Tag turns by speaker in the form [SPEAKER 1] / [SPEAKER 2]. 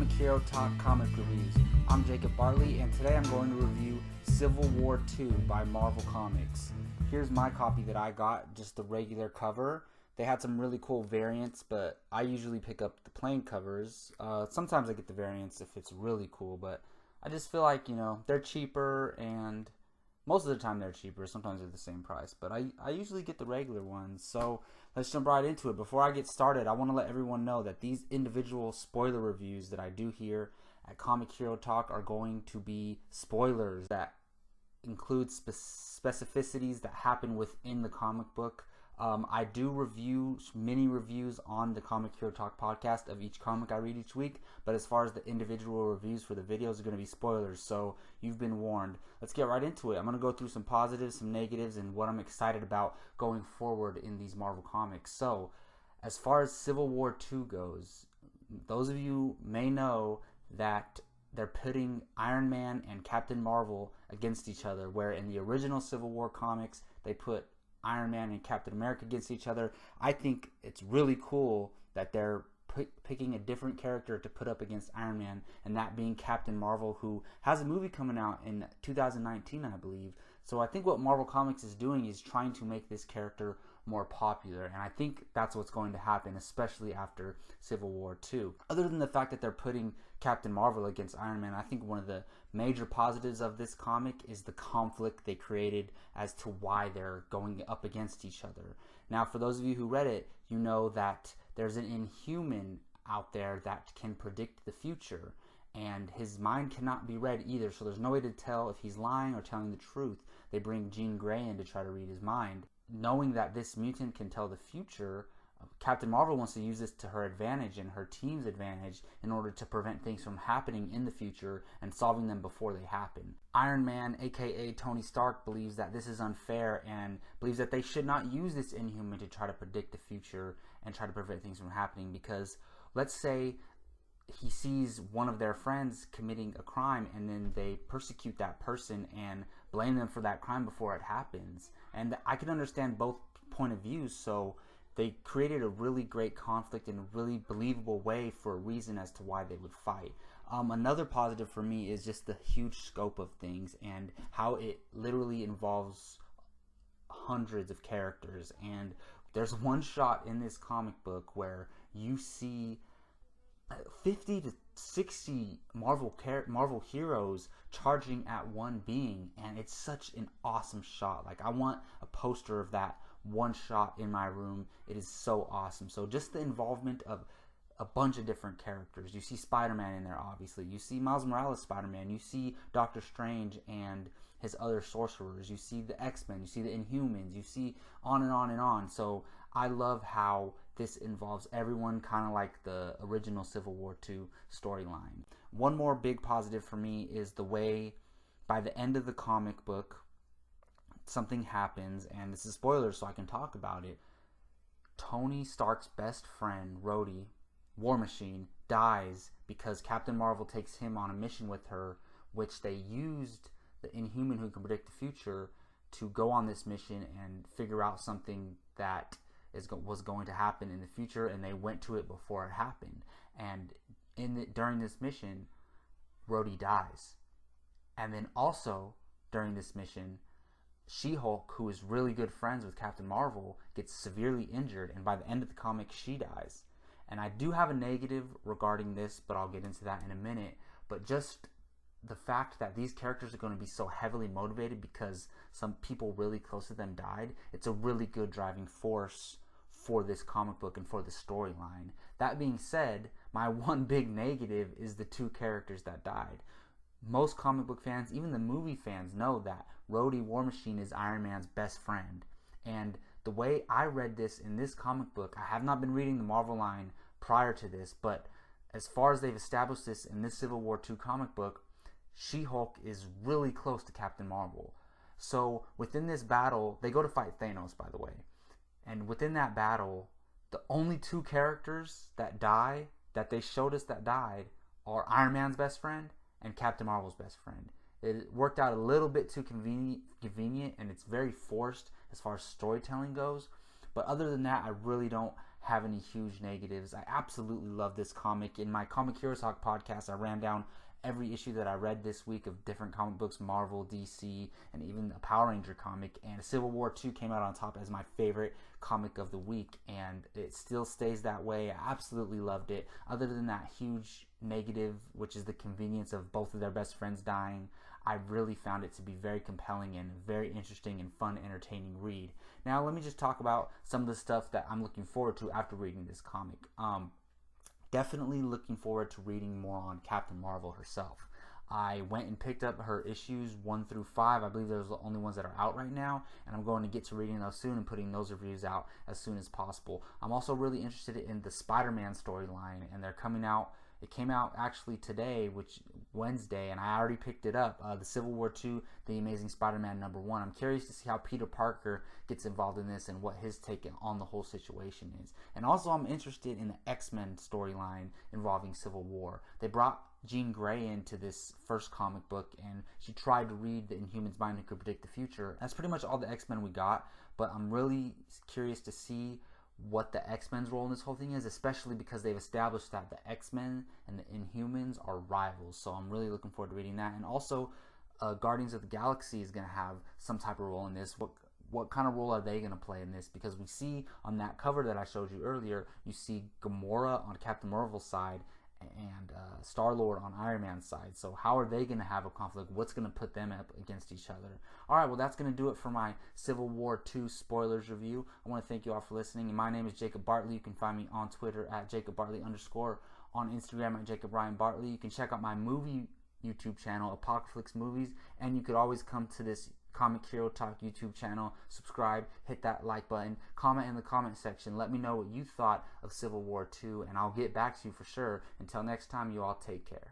[SPEAKER 1] Comic Hero Talk Comic Reviews. I'm Jacob Bartley, and today I'm going to review Civil War II by Marvel Comics. Here's my copy that I got, just the regular cover. They had some really cool variants, but I usually pick up the plain covers. Sometimes I get the variants if it's really cool, but I just feel like, they're cheaper, and most of the time they're cheaper. Sometimes they're the same price, but I usually get the regular ones. So let's jump right into it. Before I get started, I want to let everyone know that these individual spoiler reviews that I do here at Comic Hero Talk are going to be spoilers that include specificities that happen within the comic book. I do mini reviews on the Comic Hero Talk podcast of each comic I read each week, but as far as the individual reviews for the videos are going to be spoilers, so you've been warned. Let's get right into it. I'm going to go through some positives, some negatives, and what I'm excited about going forward in these Marvel comics. So, as far as Civil War II goes, those of you may know that they're putting Iron Man and Captain Marvel against each other, where in the original Civil War comics, they put Iron Man and Captain America against each other. I think it's really cool that they're picking a different character to put up against Iron Man, and that being Captain Marvel, who has a movie coming out in 2019, I believe. So I think what Marvel Comics is doing is trying to make this character more popular, and I think that's what's going to happen, especially after Civil War II. Other than the fact that they're putting Captain Marvel against Iron Man, I think one of the major positives of this comic is the conflict they created as to why they're going up against each other. Now, for those of you who read it, you know that there's an Inhuman out there that can predict the future, and his mind cannot be read either, so there's no way to tell if he's lying or telling the truth. They bring Jean Grey in to try to read his mind. Knowing that this mutant can tell the future, Captain Marvel wants to use this to her advantage and her team's advantage in order to prevent things from happening in the future and solving them before they happen. Iron Man, aka Tony Stark, believes that this is unfair and believes that they should not use this Inhuman to try to predict the future and try to prevent things from happening, because let's say he sees one of their friends committing a crime and then they persecute that person and blame them for that crime before it happens. And I can understand both point of views, so they created a really great conflict in a really believable way for a reason as to why they would fight. Another positive for me is just the huge scope of things and how it literally involves hundreds of characters. And there's one shot in this comic book where you see 50 to 60 Marvel heroes charging at one being, and it's such an awesome shot. Like, I want a poster of that one shot in my room. It is so awesome. So just the involvement of a bunch of different characters. You see Spider-Man in there, obviously. You see Miles Morales Spider-Man. You see Doctor Strange and his other sorcerers. You see the X-Men. You see the Inhumans. You see on and on and on. So I love how this involves everyone, kind of like the original Civil War II storyline. One more big positive for me is the way, by the end of the comic book, something happens, and this is spoilers so I can talk about it. Tony Stark's best friend, Rhodey, War Machine, dies because Captain Marvel takes him on a mission with her, which they used the Inhuman who can predict the future to go on this mission and figure out something that was going to happen in the future, and they went to it before it happened. And during this mission, Rhodey dies. And then also during this mission, She-Hulk, who is really good friends with Captain Marvel, gets severely injured, and by the end of the comic, she dies. And I do have a negative regarding this, but I'll get into that in a minute. But just the fact that these characters are going to be so heavily motivated because some people really close to them died, it's a really good driving force for this comic book and for the storyline. That being said, my one big negative is the two characters that died. Most comic book fans, even the movie fans, know that Rhodey War Machine is Iron Man's best friend. And the way I read this in this comic book, I have not been reading the Marvel line prior to this, but as far as they've established this in this Civil War II comic book, She-Hulk is really close to Captain Marvel. So within this battle, they go to fight Thanos, by the way. And within that battle, the only two characters that die, that they showed us that died, are Iron Man's best friend and Captain Marvel's best friend. It worked out a little bit too convenient, and it's very forced as far as storytelling goes. But other than that, I really don't have any huge negatives. I absolutely love this comic. In my Comic Hero Talk podcast, I ran down every issue that I read this week of different comic books, Marvel, DC, and even a Power Ranger comic. And Civil War 2 came out on top as my favorite comic of the week, and it still stays that way. I absolutely loved it. Other than that huge negative, which is the convenience of both of their best friends dying, I really found it to be very compelling and very interesting and fun, entertaining read. Now, let me just talk about some of the stuff that I'm looking forward to after reading this comic. Definitely looking forward to reading more on Captain Marvel herself. I went and picked up her issues 1 through 5. I believe those are the only ones that are out right now, and I'm going to get to reading those soon and putting those reviews out as soon as possible. I'm also really interested in the Spider-Man storyline, and they're coming out. It came out actually today, which Wednesday, and I already picked it up. The Civil War 2, The Amazing Spider-Man #1. I'm curious to see how Peter Parker gets involved in this and what his take on the whole situation is. And also, I'm interested in the X-Men storyline involving Civil War. They brought Jean Grey into this first comic book, and she tried to read the Inhuman's mind and could predict the future. That's pretty much all the X-Men we got, but I'm really curious to see what the X-Men's role in this whole thing is, especially because they've established that the X-Men and the Inhumans are rivals. So I'm really looking forward to reading that. And also, Guardians of the Galaxy is going to have some type of role in this. What kind of role are they going to play in this? Because we see on that cover that I showed you earlier, you see Gamora on Captain Marvel's side and Star-Lord on Iron Man's side. So how are they going to have a conflict? What's going to put them up against each other? Alright, well, that's going to do it for my Civil War 2 spoilers review. I want to thank you all for listening. And my name is Jacob Bartley. You can find me on Twitter at JacobBartley_, on Instagram at Jacob Ryan Bartley. You can check out my movie YouTube channel, Apocalypse Movies, and you could always come to this Comic Hero Talk YouTube channel, subscribe, hit that like button, comment in the comment section, let me know what you thought of Civil War 2, and I'll get back to you for sure. Until next time, you all take care.